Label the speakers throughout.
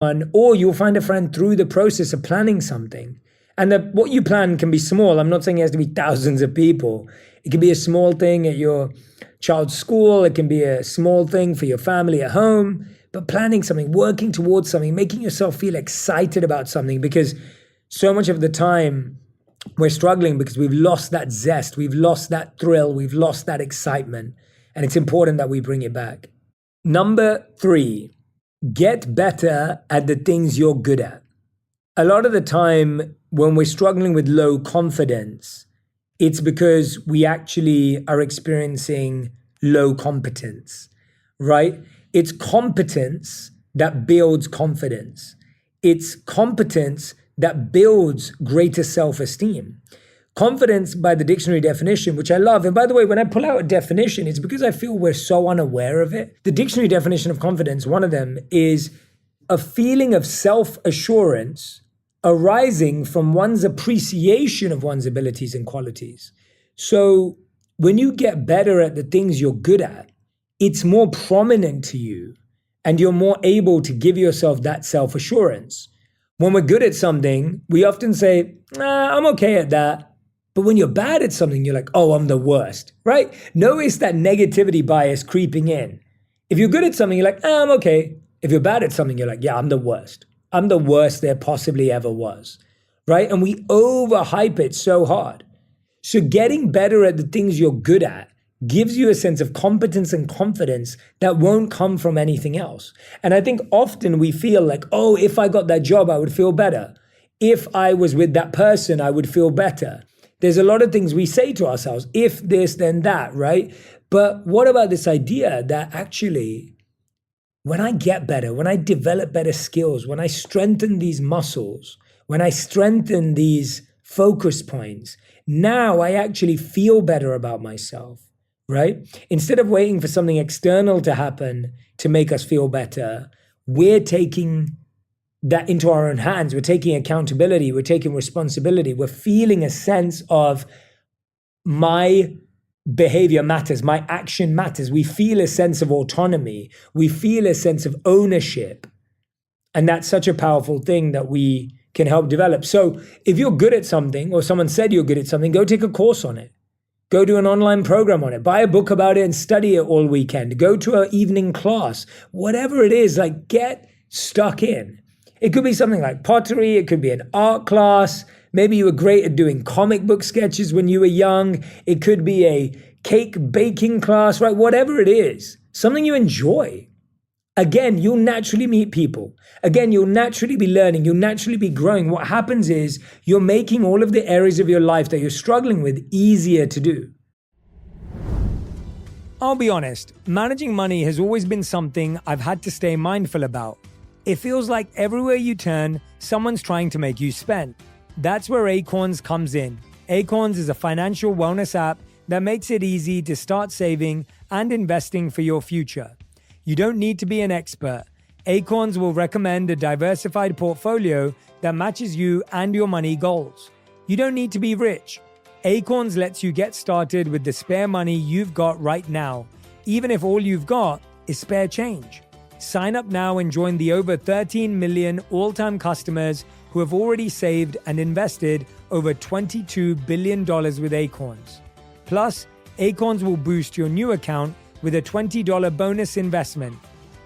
Speaker 1: or you'll find a friend through the process of planning something. And what you plan can be small. I'm not saying it has to be thousands of people. It can be a small thing at your child's school. It can be a small thing for your family at home. But planning something, working towards something, making yourself feel excited about something, because so much of the time we're struggling because we've lost that zest, we've lost that thrill, we've lost that excitement. And it's important that we bring it back. Number 3, get better at the things you're good at. A lot of the time when we're struggling with low confidence, it's because we actually are experiencing low competence, right? It's competence that builds confidence. It's competence that builds greater self-esteem. Confidence, by the dictionary definition, which I love, and by the way, when I pull out a definition, it's because I feel we're so unaware of it. The dictionary definition of confidence, one of them, is a feeling of self-assurance arising from one's appreciation of one's abilities and qualities. So when you get better at the things you're good at, it's more prominent to you and you're more able to give yourself that self-assurance. When we're good at something, we often say, I'm okay at that. But when you're bad at something, you're like, oh, I'm the worst, right? Notice that negativity bias creeping in. If you're good at something, you're like, I'm okay. If you're bad at something, you're like, yeah, I'm the worst. I'm the worst there possibly ever was, right? And we overhype it so hard. So getting better at the things you're good at gives you a sense of competence and confidence that won't come from anything else. And I think often we feel like, oh, if I got that job, I would feel better. If I was with that person, I would feel better. There's a lot of things we say to ourselves, if this, then that, right? But what about this idea that actually, when I get better, when I develop better skills, when I strengthen these muscles, when I strengthen these focus points, now I actually feel better about myself. Right? Instead of waiting for something external to happen to make us feel better, we're taking that into our own hands. We're taking accountability. We're taking responsibility. We're feeling a sense of my behavior matters. My action matters. We feel a sense of autonomy. We feel a sense of ownership. And that's such a powerful thing that we can help develop. So if you're good at something, or someone said you're good at something, go take a course on it. Go do an online program on it. Buy a book about it and study it all weekend. Go to an evening class. Whatever it is, like, get stuck in. It could be something like pottery. It could be an art class. Maybe you were great at doing comic book sketches when you were young. It could be a cake baking class, right? Whatever it is, something you enjoy. Again, you'll naturally meet people. Again, you'll naturally be learning. You'll naturally be growing. What happens is you're making all of the areas of your life that you're struggling with easier to do. I'll be honest, managing money has always been something I've had to stay mindful about. It feels like everywhere you turn, someone's trying to make you spend. That's where Acorns comes in. Acorns is a financial wellness app that makes it easy to start saving and investing for your future. You don't need to be an expert. Acorns will recommend a diversified portfolio that matches you and your money goals. You don't need to be rich. Acorns lets you get started with the spare money you've got right now, even if all you've got is spare change. Sign up now and join the over 13 million all-time customers who have already saved and invested over $22 billion with Acorns. Plus, Acorns will boost your new account with a $20 bonus investment.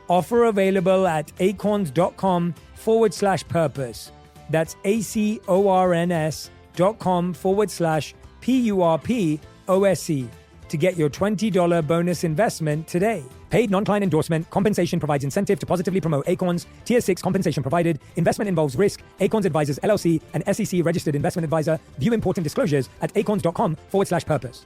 Speaker 1: Offer available at acorns.com/purpose. That's acorns.com/PURPOSE to get your $20 bonus investment today. Paid non-client endorsement. Compensation provides incentive to positively promote Acorns. Tier 6 compensation provided. Investment involves risk. Acorns Advisors LLC, an SEC registered investment advisor. View important disclosures at acorns.com/purpose.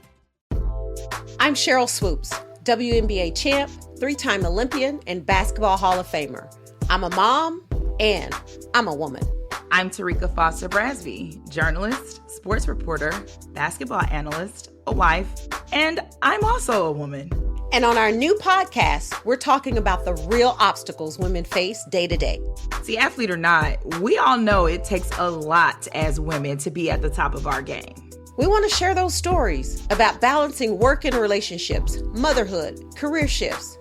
Speaker 2: I'm Cheryl Swoops, WNBA champ, 3-time Olympian, and Basketball Hall of Famer. I'm a mom, and I'm a woman.
Speaker 3: I'm Tarika Foster Brasby, journalist, sports reporter, basketball analyst, a wife, and I'm also a woman.
Speaker 2: And on our new podcast, we're talking about the real obstacles women face day to day.
Speaker 3: See, athlete or not, we all know it takes a lot as women to be at the top of our game.
Speaker 2: We want to share those stories about balancing work and relationships, motherhood, career shifts.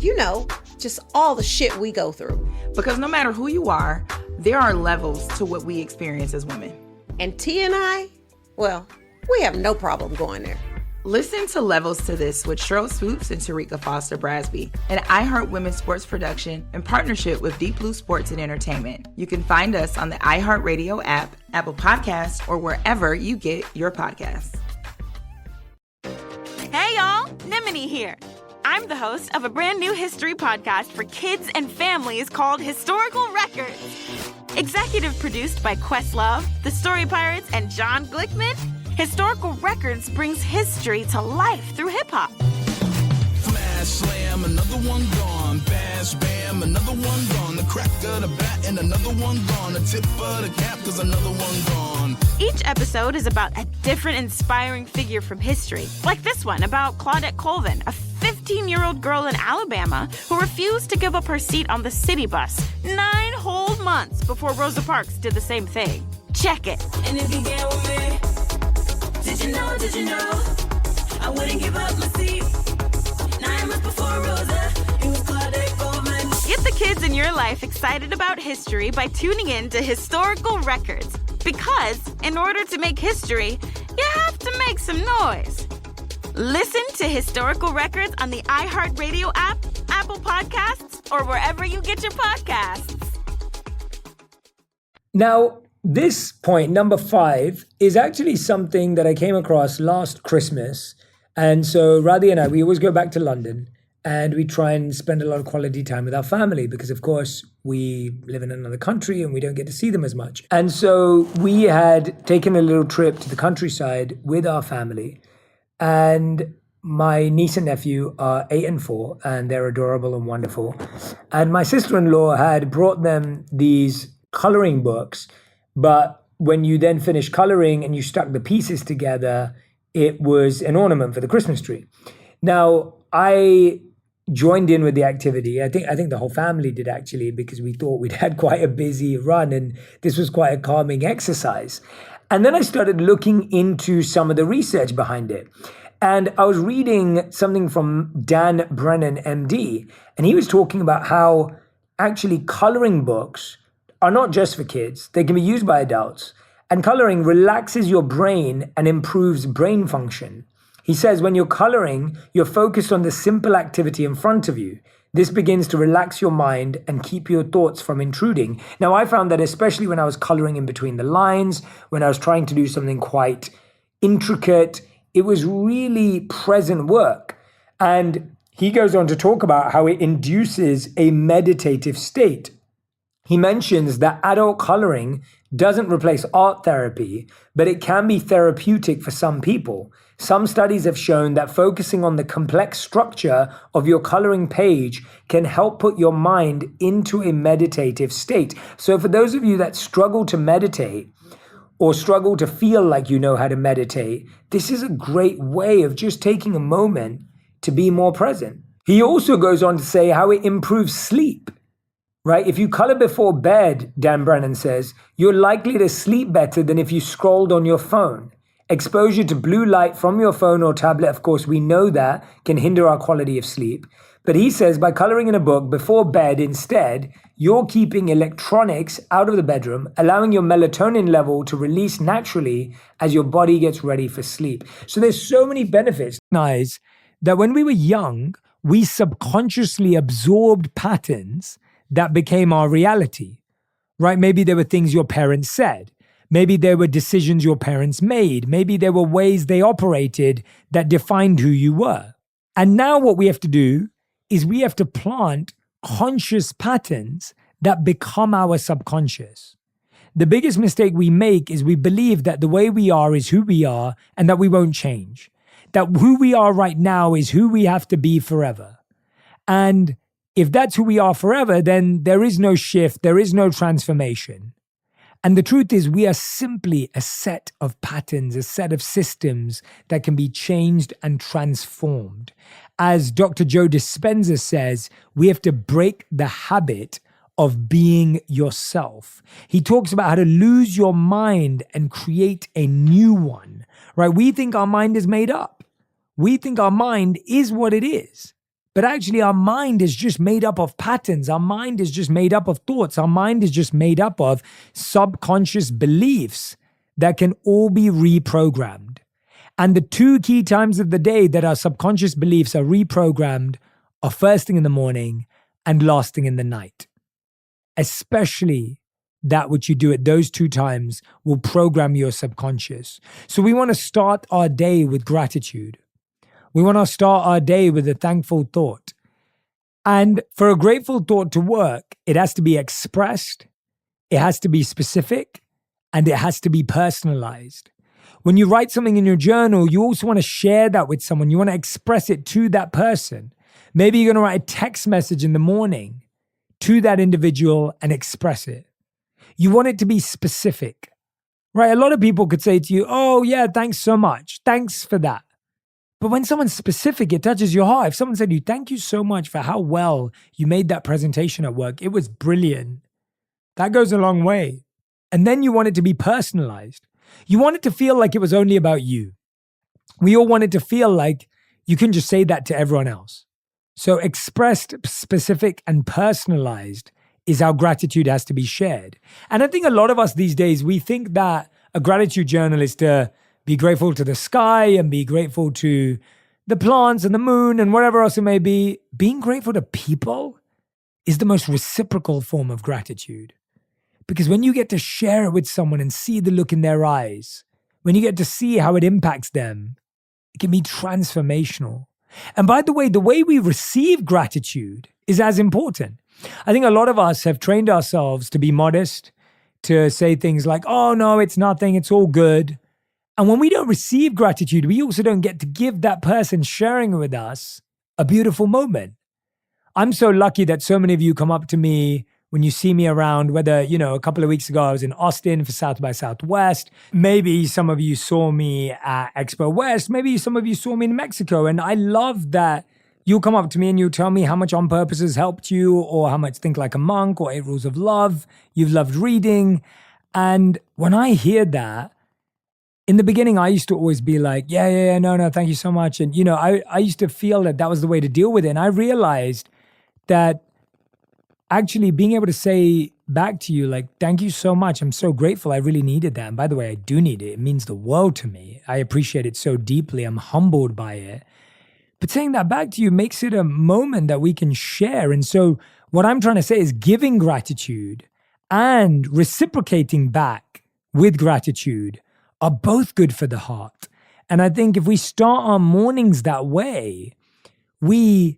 Speaker 2: You know, just all the shit we go through.
Speaker 3: Because no matter who you are, there are levels to what we experience as women.
Speaker 2: And T and I, well, we have no problem going there.
Speaker 3: Listen to Levels to This with Cheryl Swoops and Tarika Foster Brasby, an iHeart Women's Sports production in partnership with Deep Blue Sports and Entertainment. You can find us on the iHeartRadio app, Apple Podcasts, or wherever you get your podcasts.
Speaker 4: Hey y'all, Nimini here. I'm the host of a brand new history podcast for kids and families called Historical Records. Executive produced by Questlove, The Story Pirates, and John Glickman, Historical Records brings history to life through hip-hop.
Speaker 5: Flash slam, another one gone. Bash bam, another one gone. The crack of the bat and another one gone. The tip of the cap, there's another one gone.
Speaker 4: Each episode is about a different inspiring figure from history. Like this one about Claudette Colvin, a 15-year-old girl in Alabama who refused to give up her seat on the city bus 9 whole months before Rosa Parks did the same thing. Check it.
Speaker 6: And if you get with me, did you know, I wouldn't give up my seat. 9 months before Rosa, it was Claudette Colvin.
Speaker 4: Get the kids in your life excited about history by tuning in to Historical Records. Because in order to make history, you have to make some noise. Listen to Historical Records on the iHeartRadio app, Apple Podcasts, or wherever you get your podcasts.
Speaker 1: Now, this point, number 5, is actually something that I came across last Christmas. And so Radhi and I, we always go back to London and we try and spend a lot of quality time with our family because, of course, we live in another country and we don't get to see them as much. And so we had taken a little trip to the countryside with our family. And my niece and nephew are 8 and 4, and they're adorable and wonderful. And my sister-in-law had brought them these coloring books. But when you then finished coloring and you stuck the pieces together, it was an ornament for the Christmas tree. Now, I joined in with the activity. I think the whole family did actually, because we thought we'd had quite a busy run and this was quite a calming exercise. And then I started looking into some of the research behind it. And I was reading something from Dan Brennan, MD, and he was talking about how actually coloring books are not just for kids. They can be used by adults. And coloring relaxes your brain and improves brain function. He says when you're coloring, you're focused on the simple activity in front of you. This begins to relax your mind and keep your thoughts from intruding. Now, I found that especially when I was coloring in between the lines, when I was trying to do something quite intricate, it was really present work. And he goes on to talk about how it induces a meditative state. He mentions that adult coloring doesn't replace art therapy, but it can be therapeutic for some people. Some studies have shown that focusing on the complex structure of your coloring page can help put your mind into a meditative state. So for those of you that struggle to meditate or struggle to feel like you know how to meditate, this is a great way of just taking a moment to be more present. He also goes on to say how it improves sleep. Right? If you color before bed, Dan Brennan says, you're likely to sleep better than if you scrolled on your phone. Exposure to blue light from your phone or tablet, of course, we know that can hinder our quality of sleep. But he says by coloring in a book before bed instead, you're keeping electronics out of the bedroom, allowing your melatonin level to release naturally as your body gets ready for sleep. So there's so many benefits. Nice that when we were young, we subconsciously absorbed patterns that became our reality, right? Maybe there were things your parents said. Maybe there were decisions your parents made. Maybe there were ways they operated that defined who you were. And now what we have to do is we have to plant conscious patterns that become our subconscious. The biggest mistake we make is we believe that the way we are is who we are and that we won't change. That who we are right now is who we have to be forever. And if that's who we are forever, then there is no shift, there is no transformation. And the truth is we are simply a set of patterns, a set of systems that can be changed and transformed. As Dr. Joe Dispenza says, we have to break the habit of being yourself. He talks about how to lose your mind and create a new one, right? We think our mind is made up. We think our mind is what it is. But actually, our mind is just made up of patterns. Our mind is just made up of thoughts. Our mind is just made up of subconscious beliefs that can all be reprogrammed. And the two key times of the day that our subconscious beliefs are reprogrammed are first thing in the morning and last thing in the night. Especially that which you do at those two times will program your subconscious. So we want to start our day with gratitude. We want to start our day with a thankful thought. And for a grateful thought to work, it has to be expressed, it has to be specific, and it has to be personalized. When you write something in your journal, you also want to share that with someone. You want to express it to that person. Maybe you're going to write a text message in the morning to that individual and express it. You want it to be specific, right? A lot of people could say to you, oh yeah, thanks so much. Thanks for that. But when someone's specific, it touches your heart. If someone said to you, thank you so much for how well you made that presentation at work, it was brilliant. That goes a long way. And then you want it to be personalized. You want it to feel like it was only about you. We all want it to feel like you can just say that to everyone else. So expressed, specific, and personalized is how gratitude has to be shared. And I think a lot of us these days, we think that a gratitude journal is to be grateful to the sky and be grateful to the plants and the moon and whatever else it may be. Being grateful to people is the most reciprocal form of gratitude. Because when you get to share it with someone and see the look in their eyes, when you get to see how it impacts them, it can be transformational. And by the way we receive gratitude is as important. I think a lot of us have trained ourselves to be modest, to say things like, oh no, it's nothing, it's all good. And when we don't receive gratitude, we also don't get to give that person sharing it with us a beautiful moment. I'm so lucky that so many of you come up to me when you see me around, whether, a couple of weeks ago I was in Austin for South by Southwest. Maybe some of you saw me at Expo West. Maybe some of you saw me in Mexico. And I love that you'll come up to me and you'll tell me how much On Purpose has helped you, or how much Think Like a Monk or 8 Rules of Love you've loved reading. And when I hear that, in the beginning, I used to always be like, no, thank you so much. And, I used to feel that was the way to deal with it. And I realized that actually being able to say back to you, like, thank you so much. I'm so grateful. I really needed that. And by the way, I do need it. It means the world to me. I appreciate it so deeply. I'm humbled by it. But saying that back to you makes it a moment that we can share. And so what I'm trying to say is giving gratitude and reciprocating back with gratitude are both good for the heart. And I think if we start our mornings that way, we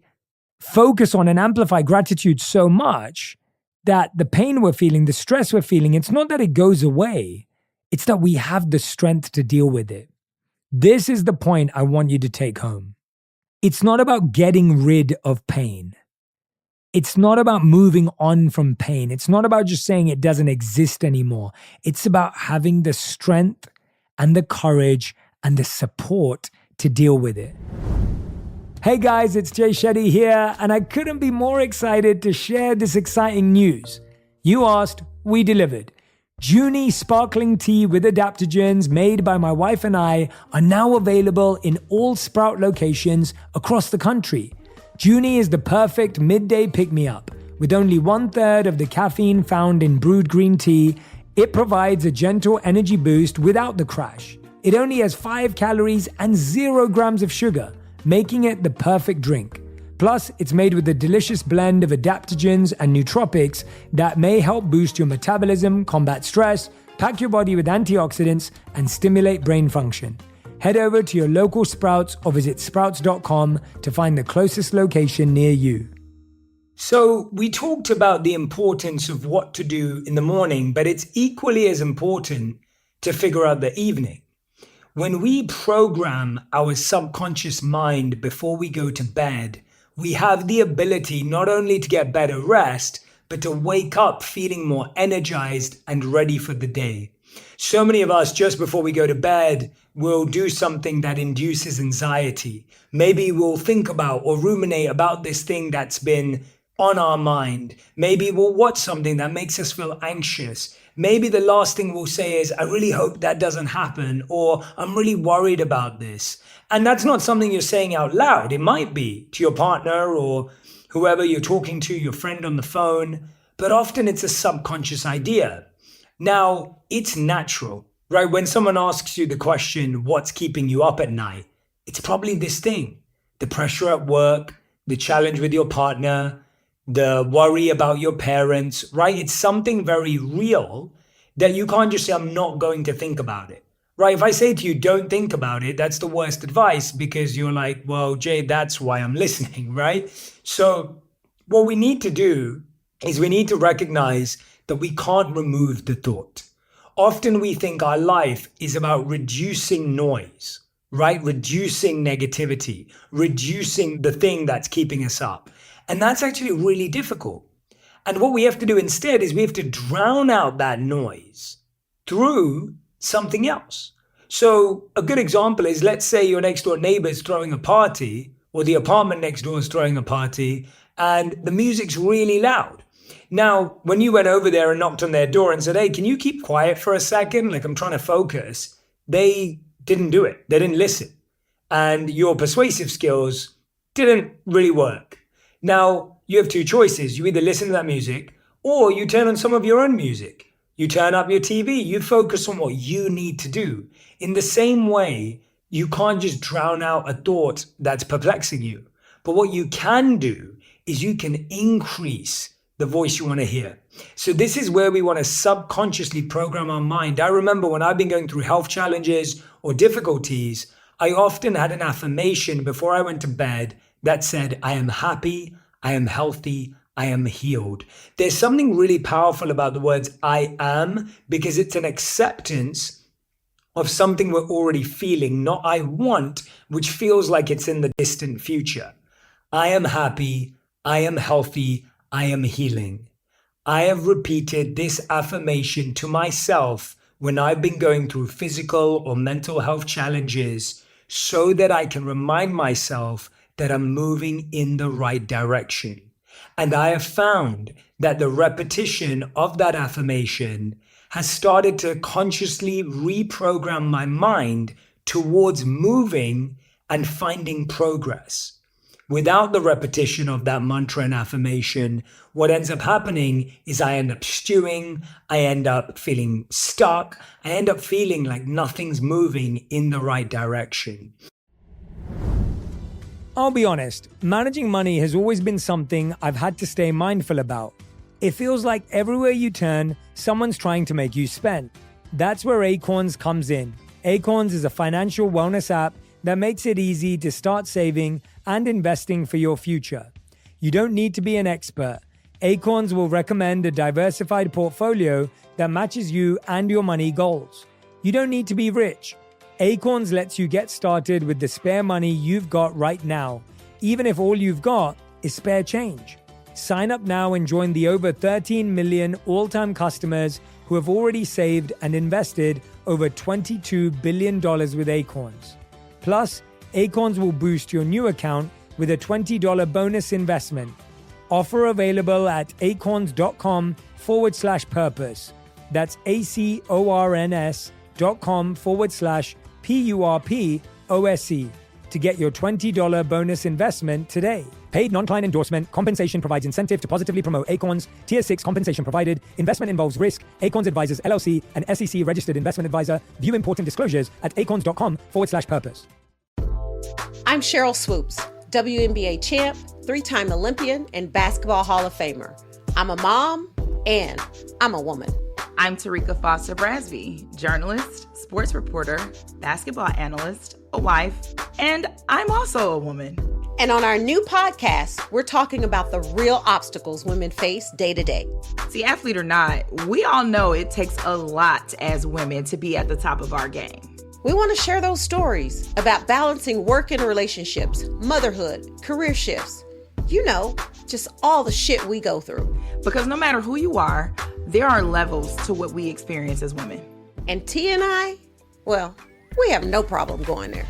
Speaker 1: focus on and amplify gratitude so much that the pain we're feeling, the stress we're feeling, it's not that it goes away. It's that we have the strength to deal with it. This is the point I want you to take home. It's not about getting rid of pain. It's not about moving on from pain. It's not about just saying it doesn't exist anymore. It's about having the strength and the courage and the support to deal with it. Hey guys, it's Shetty here, and I couldn't be more excited to share this exciting news. You asked, we delivered. Junie sparkling tea with adaptogens made by my wife and I are now available in all Sprout locations across the country. Junie is the perfect midday pick-me-up. With only 1/3 of the caffeine found in brewed green tea, it provides a gentle energy boost without the crash. It only has 5 calories and 0 grams of sugar, making it the perfect drink. Plus, it's made with a delicious blend of adaptogens and nootropics that may help boost your metabolism, combat stress, pack your body with antioxidants, and stimulate brain function. Head over to your local Sprouts or visit sprouts.com to find the closest location near you. So we talked about the importance of what to do in the morning, but it's equally as important to figure out the evening. When we program our subconscious mind before we go to bed, we have the ability not only to get better rest, but to wake up feeling more energized and ready for the day. So many of us, just before we go to bed, will do something that induces anxiety. Maybe we'll think about or ruminate about this thing that's been on our mind. Maybe we'll watch something that makes us feel anxious. Maybe the last thing we'll say is, I really hope that doesn't happen, or I'm really worried about this. And that's not something you're saying out loud. It might be to your partner or whoever you're talking to, your friend on the phone, but often it's a subconscious idea. Now, it's natural, right? When someone asks you the question, what's keeping you up at night? It's probably this thing, the pressure at work, the challenge with your partner, the worry about your parents, right? It's something very real that you can't just say, I'm not going to think about it, right? If I say to you, don't think about it, that's the worst advice because you're like, well, Jay, that's why I'm listening, right? So what we need to do is we need to recognize that we can't remove the thought. Often we think our life is about reducing noise, right? Reducing negativity, reducing the thing that's keeping us up. And that's actually really difficult. And what we have to do instead is we have to drown out that noise through something else. So a good example is, let's say your next door neighbor is throwing a party, or the apartment next door is throwing a party, and the music's really loud. Now, when you went over there and knocked on their door and said, hey, can you keep quiet for a second? Like, I'm trying to focus. They didn't do it. They didn't listen. And your persuasive skills didn't really work. Now, you have two choices. You either listen to that music or you turn on some of your own music. You turn up your TV. You focus on what you need to do. In the same way, you can't just drown out a thought that's perplexing you. But what you can do is you can increase the voice you want to hear. So this is where we want to subconsciously program our mind. I remember when I've been going through health challenges or difficulties, I often had an affirmation before I went to bed that said, I am happy, I am healthy, I am healed. There's something really powerful about the words I am, because it's an acceptance of something we're already feeling, not I want, which feels like it's in the distant future. I am happy, I am healthy, I am healing. I have repeated this affirmation to myself when I've been going through physical or mental health challenges so that I can remind myself that I'm moving in the right direction. And I have found that the repetition of that affirmation has started to consciously reprogram my mind towards moving and finding progress. Without the repetition of that mantra and affirmation, what ends up happening is I end up stewing, I end up feeling stuck, I end up feeling like nothing's moving in the right direction. I'll be honest, managing money has always been something I've had to stay mindful about. It feels like everywhere you turn, someone's trying to make you spend. That's where Acorns comes in. Acorns is a financial wellness app that makes it easy to start saving and investing for your future. You don't need to be an expert. Acorns will recommend a diversified portfolio that matches you and your money goals. You don't need to be rich. Acorns lets you get started with the spare money you've got right now, even if all you've got is spare change. Sign up now and join the over 13 million all-time customers who have already saved and invested over $22 billion with Acorns. Plus, Acorns will boost your new account with a $20 bonus investment. Offer available at acorns.com/purpose. That's acorns.com/PURPOSE to get your $20 bonus investment today. Paid non-client endorsement. Compensation provides incentive to positively promote Acorns. Tier 6 compensation provided. Investment involves risk. Acorns Advisors LLC, an SEC registered investment advisor. View important disclosures at acorns.com/purpose.
Speaker 2: I'm Cheryl Swoops, WNBA champ, 3-time Olympian, and Basketball Hall of Famer. I'm a mom, and I'm a woman.
Speaker 3: I'm Tarika Foster Brasby, journalist, sports reporter, basketball analyst, a wife, and I'm also a woman.
Speaker 2: And on our new podcast, we're talking about the real obstacles women face day to day.
Speaker 3: See, athlete or not, we all know it takes a lot as women to be at the top of our game.
Speaker 2: We want to share those stories about balancing work and relationships, motherhood, career shifts. You know, just all the shit we go through.
Speaker 3: Because no matter who you are, there are levels to what we experience as women.
Speaker 2: And T and I, well, we have no problem going there.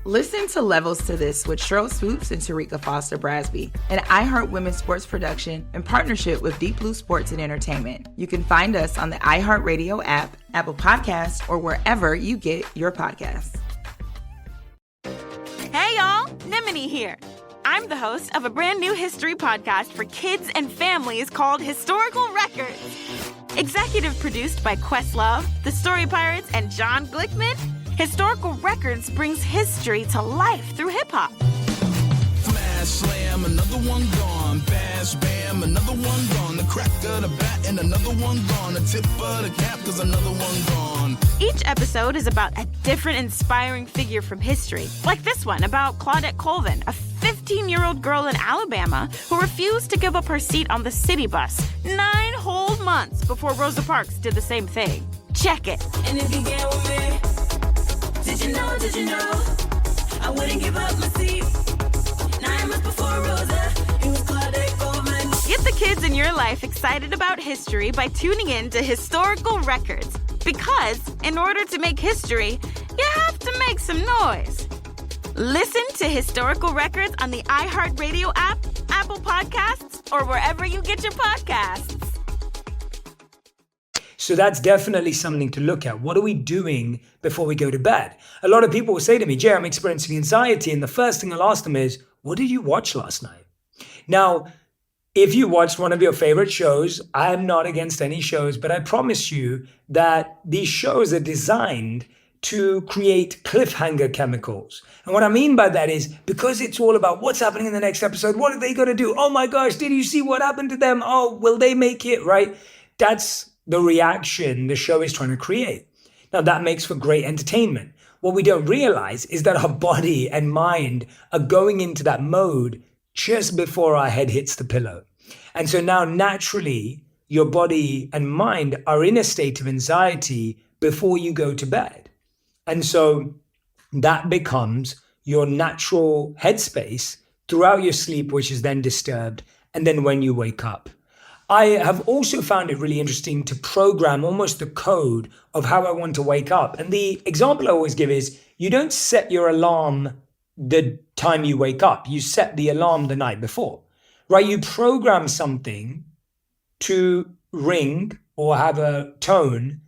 Speaker 3: Listen to Levels to This with Cheryl Swoops and Tarika Foster Brasby, an iHeart Women's Sports production in partnership with Deep Blue Sports and Entertainment. You can find us on the iHeartRadio app, Apple Podcasts, or wherever you get your podcasts.
Speaker 4: Hey y'all, Nimini here. I'm the host of a brand new history podcast for kids and families called Historical Records. Executive produced by Questlove, The Story Pirates, and John Glickman, Historical Records brings history to life through hip-hop.
Speaker 5: Flash slam, another one gone. Bash bam, another one gone. The crack of the bat and another one gone. The tip of the cap, cause another one gone.
Speaker 4: Each episode is about a different inspiring figure from history, like this one about Claudette Colvin, a 15-year-old girl in Alabama who refused to give up her seat on the city bus 9 whole months before Rosa Parks did the same thing. Check it.
Speaker 6: And if you get with me, did you know, I wouldn't give up my seat. 9 months before Rosa, it was Claudette Colvin.
Speaker 4: Get the kids in your life excited about history by tuning in to Historical Records. Because in order to make history, you have to make some noise. Listen to Historical Records on the iHeartRadio app, Apple Podcasts, or wherever you get your podcasts.
Speaker 1: So that's definitely something to look at. What are we doing before we go to bed? A lot of people will say to me, Jay, I'm experiencing anxiety. And the first thing I'll ask them is, what did you watch last night? Now, if you watched one of your favorite shows, I'm not against any shows, but I promise you that these shows are designed to create cliffhanger chemicals. And what I mean by that is because it's all about what's happening in the next episode. What are they going to do? Oh my gosh, did you see what happened to them? Oh, will they make it? Right? That's the reaction the show is trying to create. Now that makes for great entertainment. What we don't realize is that our body and mind are going into that mode just before our head hits the pillow. And so now naturally, your body and mind are in a state of anxiety before you go to bed. And so that becomes your natural headspace throughout your sleep, which is then disturbed, and then when you wake up. I have also found it really interesting to program almost the code of how I want to wake up. And the example I always give is you don't set your alarm the time you wake up. You set the alarm the night before, right? You program something to ring or have a tone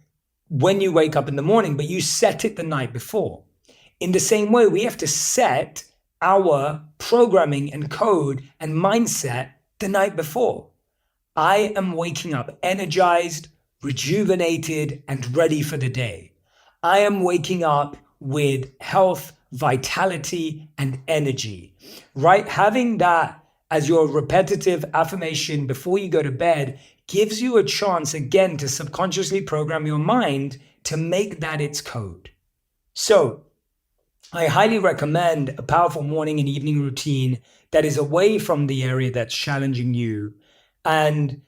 Speaker 1: when you wake up in the morning, but you set it the night before. In the same way, we have to set our programming and code and mindset the night before. I am waking up energized, rejuvenated, and ready for the day. I am waking up with health, vitality, and energy, right? Having that as your repetitive affirmation before you go to bed gives you a chance again to subconsciously program your mind to make that its code. So I highly recommend a powerful morning and evening routine that is away from the area that's challenging you. And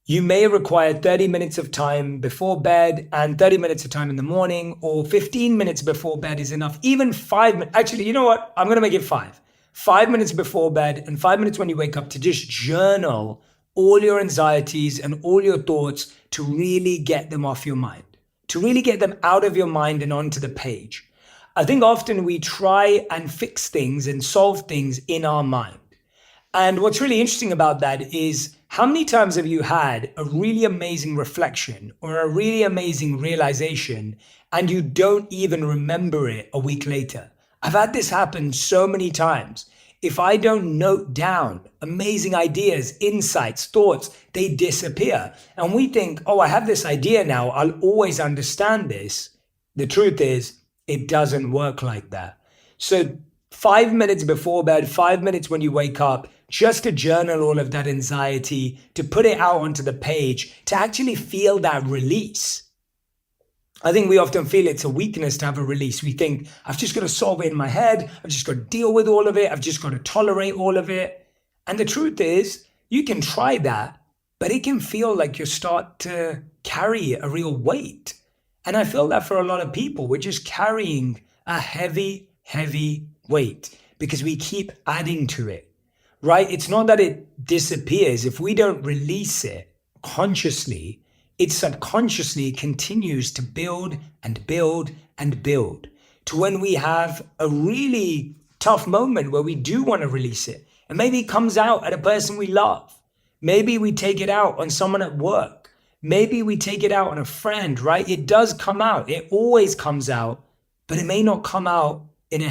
Speaker 1: you may require 30 minutes of time before bed and 30 minutes of time in the morning, or 15 minutes before bed is enough. Even 5 minutes. Actually, you know what? I'm going to make it 5. 5 minutes before bed and 5 minutes when you wake up to just journal all your anxieties and all your thoughts to really get them off your mind, to really get them out of your mind and onto the page. I think often we try and fix things and solve things in our mind. And what's really interesting about that is how many times have you had a really amazing reflection or a really amazing realization and you don't even remember it a week later? I've had this happen so many times. If I don't note down amazing ideas, insights, thoughts, they disappear. And we think, oh, I have this idea now, I'll always understand this. The truth is, it doesn't work like that. So 5 minutes before bed, 5 minutes when you wake up, just to journal all of that anxiety, to put it out onto the page, to actually feel that release. I think we often feel it's a weakness to have a release. We think, I've just got to solve it in my head. I've just got to deal with all of it. I've just got to tolerate all of it. And the truth is, you can try that, but it can feel like you start to carry a real weight. And I feel that for a lot of people, we're just carrying a heavy, heavy weight because we keep adding to it. Right? It's not that it disappears. If we don't release it consciously, it subconsciously continues to build and build and build to when we have a really tough moment where we do want to release it. And maybe it comes out at a person we love. Maybe we take it out on someone at work. Maybe we take it out on a friend, right? It does come out. It always comes out, but it may not come out in a